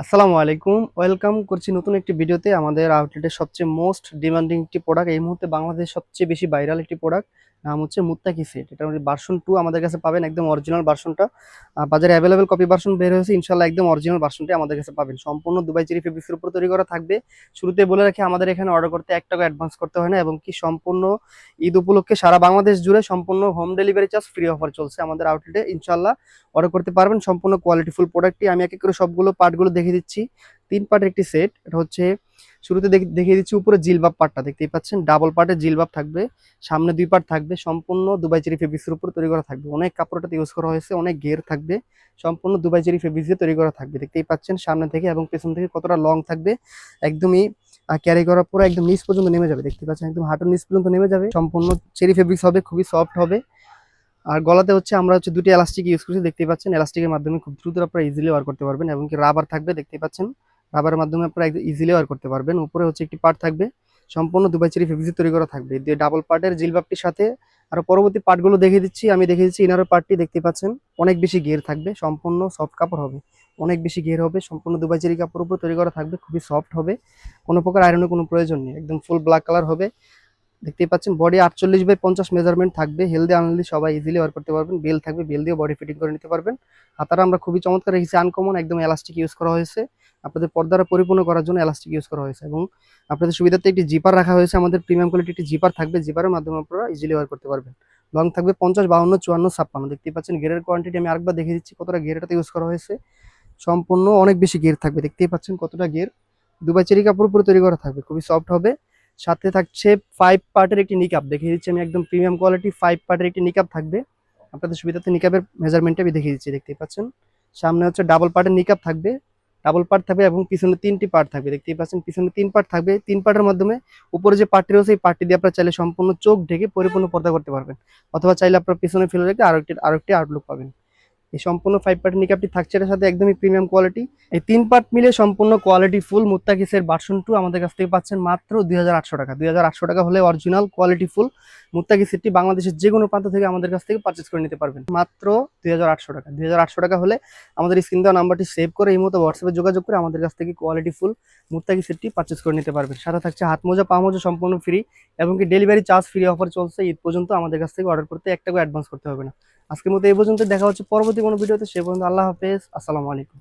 আসসালামু আলাইকুম। ওয়েলকাম করছি নতুন একটি ভিডিওতে। আমাদের আউটলেটের সবচেয়ে মোস্ট ডিমান্ডিং একটি প্রোডাক্ট, এই মুহূর্তে বাংলাদেশের সবচেয়ে বেশি ভাইরাল একটি প্রোডাক্ট, নাম হচ্ছে মুত্তাকি সেট। এটা ভার্সন 2 আমাদের কাছে পাবেন, একদম অরিজিনাল ভার্সনটা। বাজারে অ্যাভেলেবেল কপি ভার্সন বের হয়েছে, ইনশাআল্লাহ একদম অরিজিনাল ভার্সনটি আমাদের কাছে পাবেন। সম্পূর্ণ দুবাই চেরি ফেব্রিক্সের উপর তৈরি করা থাকবে। শুরুতে বলে রাখি, আমাদের এখানে অর্ডার করতে 1 টাকা অ্যাডভান্স করতে হয় না, এবং কি সম্পূর্ণ ঈদ উপলক্ষে সারা বাংলাদেশ জুড়ে সম্পূর্ণ home delivery charge free offer চলছে আমাদের আউটলেটে। ইনশাআল্লাহ অর্ডার করতে পারবেন সম্পূর্ণ কোয়ালিটিফুল প্রোডাক্টটি। আমি এক এক করে সবগুলো পার্টগুলো দেখিয়ে দিচ্ছি। 3 পার্টের একটি সেট। এটা হচ্ছে শুরুতে দেখিয়ে দিচ্ছি উপরে জিলবাব পার্টটা, দেখতেই পাচ্ছেন ডাবল পার্টের জিলবাব থাকবে। সামনে 2 পার্ট থাকবে, সম্পূর্ণ দুবাই চেরি ফেব্রিক্সের উপর তৈরি করা থাকবে। অনেক কাপড়টাতে ইউজ করা হয়েছে, অনেক ঘের থাকবে, সম্পূর্ণ দুবাই চেরি ফেব্রিক্স দিয়ে তৈরি করা থাকবে। দেখতেই পাচ্ছেন সামনে থেকে এবং পেছন থেকে কতটা লং থাকবে, একদমই ক্যারি করার পরে একদম নিচ পর্যন্ত নেমে যাবে। দেখতে পাচ্ছেন একদম হাঁটুর নিচ পর্যন্ত নেমে যাবে। সম্পূর্ণ চেরি ফেব্রিক্স হবে, খুবই সফট হবে। আর গলাতে হচ্ছে আমরা হচ্ছে 2টি এলাস্টিক ইউজ করছি, দেখতেই পাচ্ছেন। এলাস্টিকের মাধ্যমে খুব দ্রুত আপনারা ইজিলি ওয়ার করতে পারবেন, এবং কি রাবার থাকবে, দেখতেই পাচ্ছেন রাবারের মাধ্যমে আপনারা ইজিলি ওয়ার করতে পারবেন। উপরে হচ্ছে একটি পার্ট থাকবে, সম্পূর্ণ দুবাই চেরি ফেব্রিক্স তৈরি করা থাকবে দিয়ে ডাবল পার্টের জিলবাবটির সাথে। আর পরবর্তী পার্টগুলো দেখিয়ে দিচ্ছি, আমি দেখিয়ে দিচ্ছি ইনারের পার্টটি, দেখতেই পাচ্ছেন অনেক বেশি ঘের থাকবে, সম্পূর্ণ সফট কাপড় হবে, অনেক বেশি ঘের হবে, সম্পূর্ণ দুবাই চেরি কাপড়ের উপর তৈরি করা থাকবে, খুবই সফট হবে, কোনো প্রকার আয়রনের কোনো প্রয়োজন নেই, একদম ফুল ব্ল্যাক কালার হবে। দেখতেই পাচ্ছেন বডি 48/50 মেজারমেন্ট থাকবে, হেলদি আনহেলদি সবাই ইজিলি ওয়ার করতে পারবেন। বেল থাকবে, বেল দিয়ে বডি ফিটিং করে নিতে পারবেন। হাতারা আমরা খুবই চমৎকার রেখেছি, আনকমন, একদম এলাস্টিক ইউজ করা হয়েছে, আপনাদের পর্দাটা পরিপূর্ণ করার জন্য এলাস্টিক ইউজ করা হয়েছে, এবং আপনাদের সুবিধার্থে একটি জিপার রাখা হয়েছে। আমাদের প্রিমিয়াম কোয়ালিটি একটি জিপার থাকবে, জিপারের মাধ্যমে আপনারা ইজিলি ওয়ার করতে পারবেন। লং থাকবে 50, 52, 54, 56। দেখতেই পাচ্ছেন গেরের কোয়ান্টিটি আমি আরেকবার দেখিয়ে দিচ্ছি কতটা গের এটাতে ইউজ করা হয়েছে। সম্পূর্ণ অনেক বেশি গের থাকবে, দেখতেই পাচ্ছেন কতটা গের। দুবাই চেরি কাপড় উপরে তৈরি করা থাকবে, খুবই সফট হবে। সাথে থাকছে 5 পার্টের একটি নিকাব, দেখিয়ে দিচ্ছি আমি একদম প্রিমিয়াম কোয়ালিটি 5 পার্টের একটি নিকাব থাকবে। আপনাদের সুবিধার্থে নিকাবের মেজারমেন্টটা আমি দেখিয়ে দিচ্ছি, দেখতেই পাচ্ছেন। সামনে হচ্ছে ডাবল পার্টের নিকাব থাকবে, ডাবল পার্ট থাকবে, এবং পিছনে 3টি পার্ট থাকবে, দেখতেই পাচ্ছেন পিছনে 3 পার্ট থাকবে। 3 পার্টের মাধ্যমে উপরে যে পার্টটি রয়েছে এই পার্টটি দিয়ে আপনারা চাইলে সম্পূর্ণ চোখ ঢেকে পরিপূর্ণ পর্দা করতে পারবেন, অথবা চাইলে আপনার পিছনে ফেলে রেখে আরেকটি আউটলুক পাবেন। এই সম্পূর্ণ 5 পার্টের নিকাবটি থাকছে এটার সাথে, একদমই প্রিমিয়াম কোয়ালিটি। এই 3 পার্ট মিলে সম্পূর্ণ কোয়ালিটি ফুল মুত্তাকিসের ভার্সন 2 আমাদের কাছ থেকে পাচ্ছেন মাত্র 2800 টাকা। 2800 টাকা হলে অরিজিনাল কোয়ালিটি ফুল মুত্তাকি সেটটি বাংলাদেশের যে কোনো প্রান্ত থেকে আমাদের কাছ থেকে পারচেজ করে নিতে পারবেন মাত্র 2800 টাকা। 2800 টাকা হলে আমাদের স্ক্রিন দেওয়া নাম্বারটি সেভ করে এই মতো হোয়াটসঅ্যাপে যোগাযোগ করে আমাদের কাছ থেকে কোয়ালিটি ফুল মুত্তাকি সেটটি পারচেজ করে নিতে পারবেন। সাথে থাকছে হাত মোজা, পা মোজা সম্পূর্ণ ফ্রি, এবং কি ডেলিভারি চার্জ ফ্রি অফার চলছে ঈদ পর্যন্ত। আমাদের কাছ থেকে অর্ডার করতে 1 টাকা অ্যাডভান্স করতে হবে না। আজকের মতো এই পর্যন্ত, দেখা হচ্ছে পরবর্তী কোনো ভিডিওতে। সে পর্যন্ত আল্লাহ হাফেজ, আসসালামু আলাইকুম।